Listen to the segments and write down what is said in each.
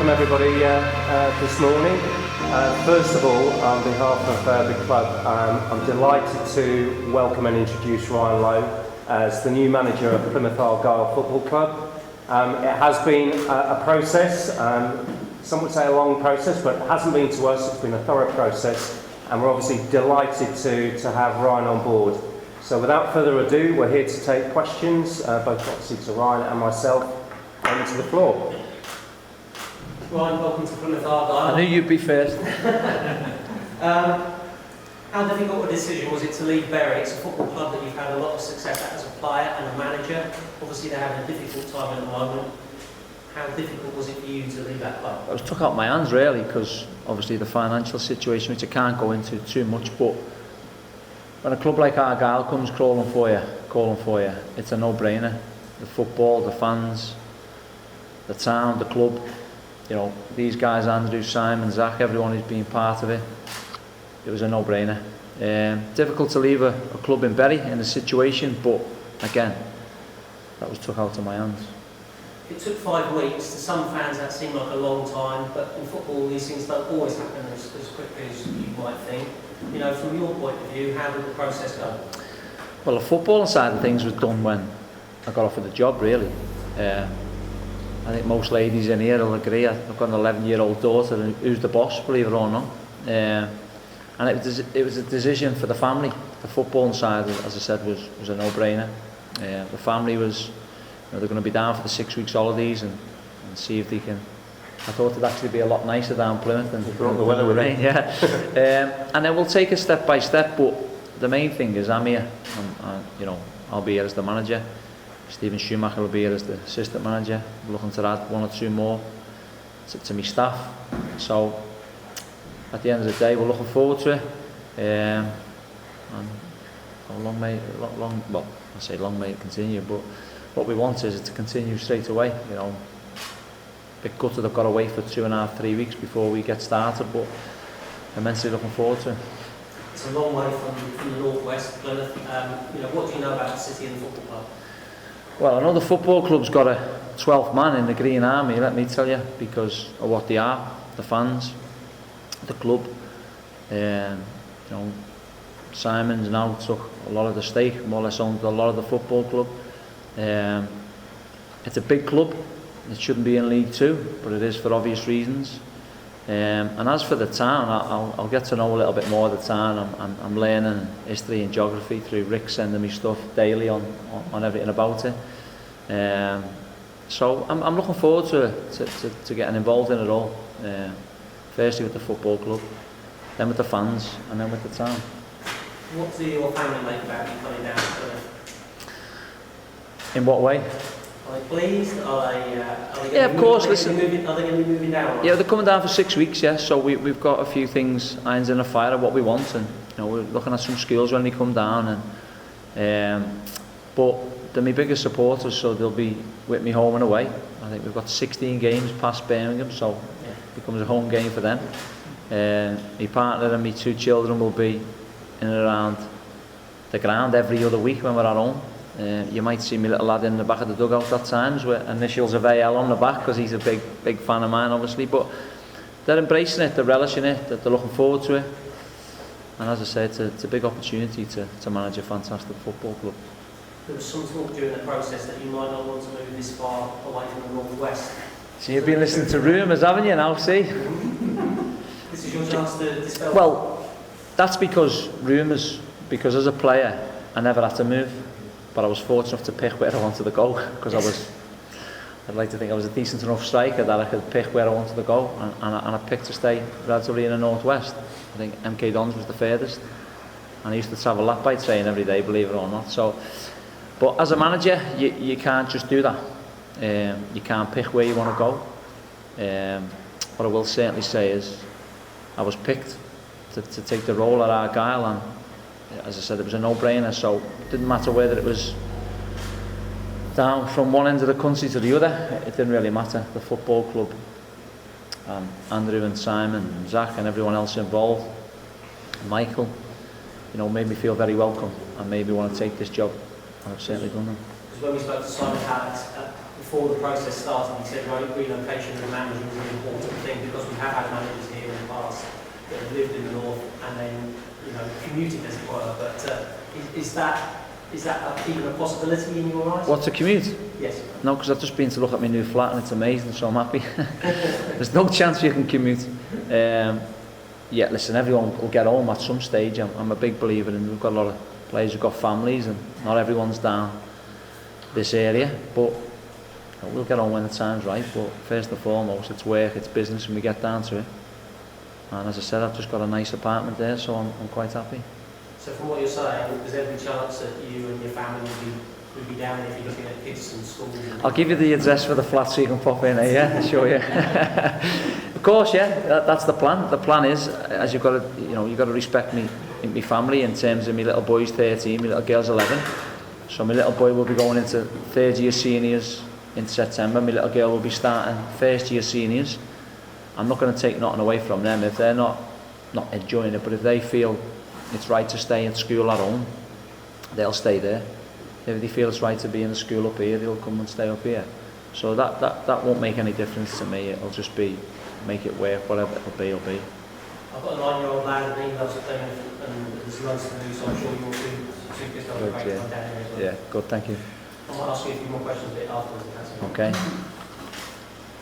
welcome everybody this morning. First of all, on behalf of the club, I'm delighted to welcome and introduce Ryan Lowe as the new manager of Plymouth Argyle Football Club. It has been a process, some would say a long process, but it hasn't been to us. It's been a thorough process, and we're obviously delighted to have Ryan on board. So without further ado, we're here to take questions, both obviously to Ryan and myself, onto the floor. Ryan, welcome to Plymouth Argyle. I knew you'd be first. How difficult a decision was it to leave Bury? It's a football club that you've had a lot of success at as a player and a manager. Obviously they're having a difficult time at the moment. How difficult was it for you to leave that club? I was took out my hands really, because obviously the financial situation, which I can't go into too much, but when a club like Argyle comes calling for you, it's a no-brainer. The football, the fans, the town, the club, you know, these guys, Andrew, Simon, Zach, everyone who's been part of it, it was a no-brainer. Difficult to leave a club in Bury in the situation, but again, that was took out of my hands. It took 5 weeks. To some fans that seemed like a long time, but in football these things don't always happen as quickly as you might think. You know, from your point of view, how did the process go? Well, the footballing side of things was done when I got offered the job, really. I think most ladies in here will agree. I've got an 11-year-old daughter who's the boss, believe it or not. And it was a decision for the family. The footballing side, as I said, was a no-brainer. The family was, you know, they're going to be down for the 6 weeks holidays and see if they can. I thought it'd actually be a lot nicer down Plymouth than the weather with rain, yeah. And then we'll take it step by step, but the main thing is I'm here. You know, I'll be here as the manager. Stephen Schumacher will be here as the assistant manager. We're looking to add 1 or 2 more to my staff. So at the end of the day, we're looking forward to it. And long may it continue, but what we want is it to continue straight away. You know, a bit gutted I've got to wait for 2.5, 3 weeks before we get started, but immensely looking forward to it. It's a long way from the northwest, Plymouth. You know, what do you know about the city and the football club? Well, I know the football club's got a 12th man in the Green Army, let me tell you, because of what they are, the fans, the club. You know, Simon's now took a lot of the stake, more or less owns a lot of the football club. It's a big club. It shouldn't be in League Two, but it is for obvious reasons. And as for the town, I'll get to know a little bit more of the town. I'm learning history and geography through Rick sending me stuff daily on everything about it. So I'm looking forward to getting involved in it all. Firstly with the football club, then with the fans, and then with the town. What do your family make about you coming down to Plymouth? In what way? Are they pleased? Are they Yeah, of course. Listen. Are they going to be moving down? Yeah, they're coming down for 6 weeks. Yeah, so we've got a few things irons in the fire of what we want, and you know, we're looking at some schools when they come down, and but they're my biggest supporters, so they'll be with me home and away. I think we've got 16 games past Birmingham, so it becomes a home game for them. My partner and my 2 children will be in and around the ground every other week when we're at home. You might see my little lad in the back of the dugout at times with initials of AL on the back, because he's a big fan of mine, obviously. But they're embracing it, they're relishing it, they're looking forward to it. And as I said, it's a big opportunity to manage a fantastic football club. There was some talk during the process that you might not want to move this far away from the northwest. So you've been listening to rumours, haven't you, now, see? This is your chance to dispel. Well, that's because as a player, I never had to move. But I was fortunate enough to pick where I wanted to go, because I'd like to think I was a decent enough striker that I could pick where I wanted to go, and I picked to stay relatively in the northwest. I think MK Dons was the furthest, and I used to travel lap by train every day, believe it or not. So, but as a manager, you can't just do that. You can't pick where you want to go. What I will certainly say is, I was picked to take the role at Argyle, and as I said, it was a no-brainer, so it didn't matter whether it was down from one end of the country to the other. It didn't really matter. The football club, Andrew and Simon and Zach and everyone else involved, Michael, you know, made me feel very welcome and made me want to take this job, and I've certainly done that. Because when we spoke to Simon Howard, before the process started, you said relocation of the manager was an important thing because we have had managers here in the past that have lived in the north and then, you know, commuted as it were. But is that even a possibility in your eyes? What's a commute? Yes. No, because I've just been to look at my new flat and it's amazing, so I'm happy. There's no chance you can commute. Yeah, listen, everyone will get home at some stage. I'm a big believer in, we've got a lot of players who've got families and not everyone's down this area, but we'll get on when the time's right. But first and foremost, it's work, it's business, and we get down to it. And as I said, I've just got a nice apartment there, so I'm quite happy. So from what you're saying, there's every chance that you and your family would be down if you're looking at kids and schools? I'll give you the address for the flat so you can pop in there, yeah, sure, yeah. Of course, yeah, that's the plan. The plan is, as you've got to, you've got to respect me, my family in terms of my little boy's 13, my little girl's 11. So my little boy will be going into third year seniors in September. My little girl will be starting first year seniors. I'm not going to take nothing away from them if they're not enjoying it, but if they feel it's right to stay in school at home, they'll stay there. If they feel it's right to be in the school up here, they'll come and stay up here. So that won't make any difference to me. It'll just be, make it work, whatever it'll be, it'll be. I've got a 9-year-old lad and he loves playing and there's loads to do, so I'm sure you'll do kids have a great time down here as well. Yeah, good, thank you. I might ask you a few more questions a bit afterwards if that's okay. Okay.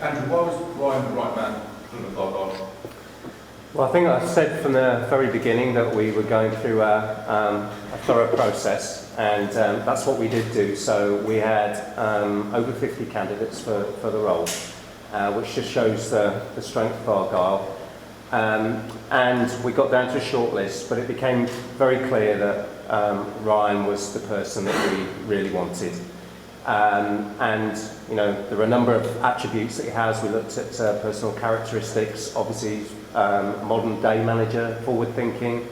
Andrew, why was Ryan the right man for the Argyle? Well, I think I said from the very beginning that we were going through a thorough process, and that's what we did do. So we had over 50 candidates for the role, which just shows the strength of Argyle. And we got down to a short list, but it became very clear that Ryan was the person that we really wanted. And there are a number of attributes that he has. We looked at personal characteristics. Obviously, modern day manager, forward thinking.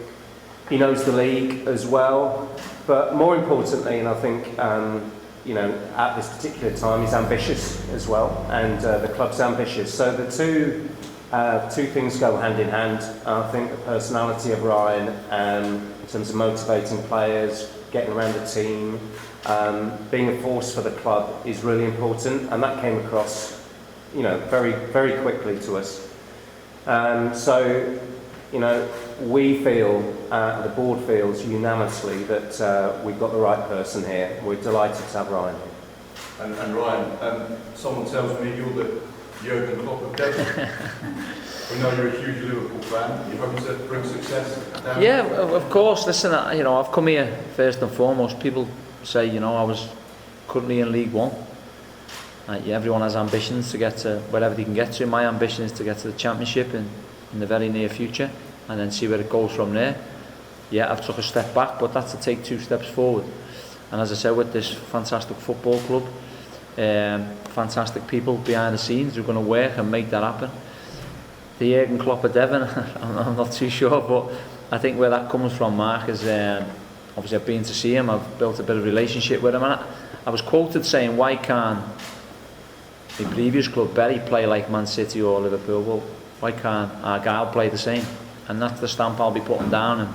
He knows the league as well, but more importantly, and I think at this particular time, he's ambitious as well, and the club's ambitious. So the two things go hand in hand. I think the personality of Ryan, in terms of motivating players, getting around the team, being a force for the club is really important, and that came across, very, very quickly to us. We feel, the board feels unanimously that we've got the right person here. We're delighted to have Ryan here. And Ryan, someone tells me you're the Jurgen Klopp of Devon. We know you're a huge Liverpool fan. You're hoping to bring success down. Yeah, of course. Listen, I've come here first and foremost. People say, I was currently in League One. Everyone has ambitions to get to wherever they can get to. My ambition is to get to the Championship in the very near future, and then see where it goes from there. Yeah, I've took a step back, but that's to take 2 steps forward. And as I said, with this fantastic football club, fantastic people behind the scenes who are going to work and make that happen. The Jurgen Klopp of Devon, I'm not too sure, but I think where that comes from, Mark, is obviously I've been to see him, I've built a bit of relationship with him, and I was quoted saying, why can't the previous club, Bury, play like Man City or Liverpool? Well, why can't Argyle play the same? And that's the stamp I'll be putting down, and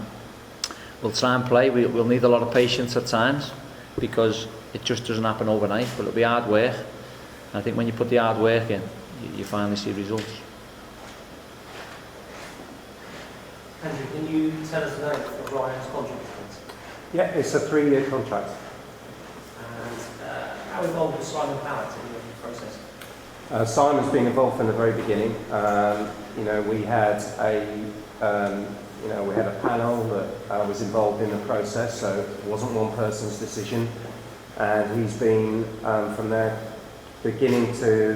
we'll try and play. We'll need a lot of patience at times, because it just doesn't happen overnight, but it'll be hard work. And I think when you put the hard work in, you finally see results. Andrew, can you tell us the length of Ryan's contract? Yeah, it's a 3-year contract. And how involved was Simon Pallet in the process? Simon's been involved from the very beginning. We had a panel that was involved in the process, so it wasn't one person's decision. And he's been from there beginning to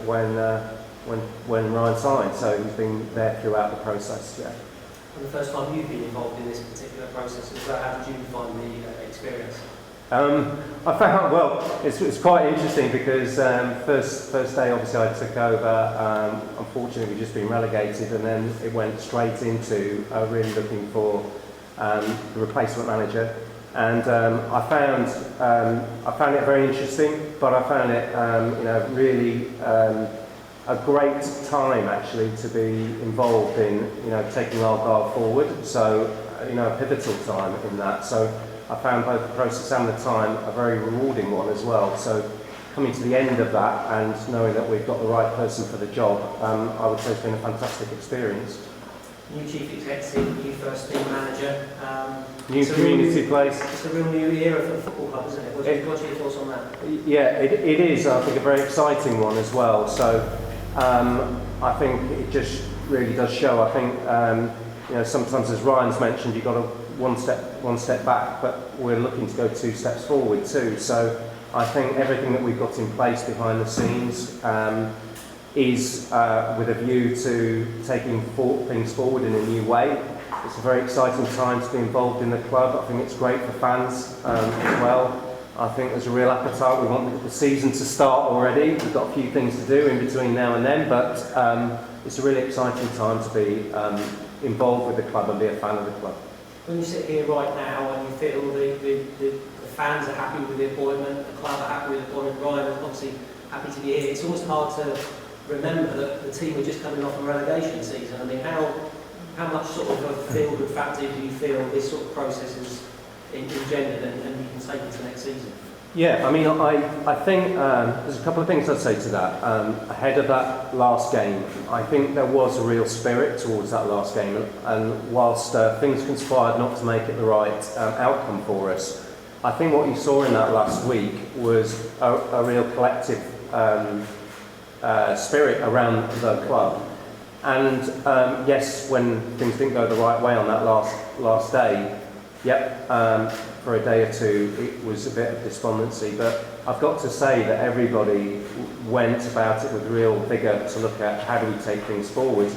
when Ryan signed, so he's been there throughout the process. Yeah. And the first time you've been involved in this particular process, how did you find the experience? I found, it's quite interesting because first day obviously I took over, unfortunately we've just been relegated, and then it went straight into really looking for the replacement manager, and I found it very interesting, but I found it really a great time actually to be involved in taking Argyle forward, so a pivotal time in that. So I found both the process and the time a very rewarding one as well. So coming to the end of that and knowing that we've got the right person for the job, I would say it's been a fantastic experience. New chief executive, new first team manager. New it's a community real place. It's a real new era for the football club, isn't it? What's your thoughts on that? Yeah, it is. I think a very exciting one as well. So I think it just really does show. I think you know, sometimes, as Ryan's mentioned, you've got to one step back, but we're looking to go 2 steps forward too. So I think everything that we've got in place behind the scenes is with a view to taking things forward in a new way. It's a very exciting time to be involved in the club. I think it's great for fans as well. I think there's a real appetite. We want the season to start already. We've got a few things to do in between now and then, but it's a really exciting time to be involved with the club and be a fan of the club. When you sit here right now and you feel the fans are happy with the appointment, the club are happy with the appointment, Ryan is obviously happy to be here, it's almost hard to remember that the team are just coming off a relegation season. I mean, how much sort of a feel-good factor do you feel this sort of process has engendered and you can take into next season? Yeah, I mean, I think there's a couple of things I'd say to that. Ahead of that last game, I think there was a real spirit towards that last game, and whilst things conspired not to make it the right outcome for us, I think what you saw in that last week was a real collective spirit around the club. And yes, when things didn't go the right way on that last day, for a day or two it was a bit of despondency, but I've got to say that everybody went about it with real vigour to look at how do we take things forward.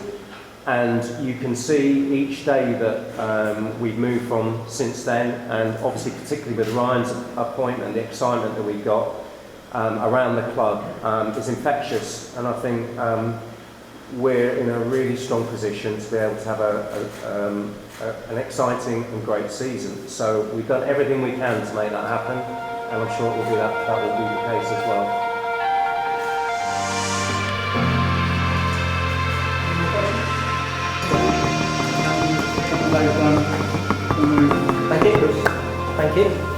And you can see each day that we've moved from since then, and obviously particularly with Ryan's appointment, the excitement that we've got around the club is infectious, and I think we're in a really strong position to be able to have an exciting and great season. So we've done everything we can to make that happen, and I'm sure it will be that will be the case as well. Thank you. Thank you.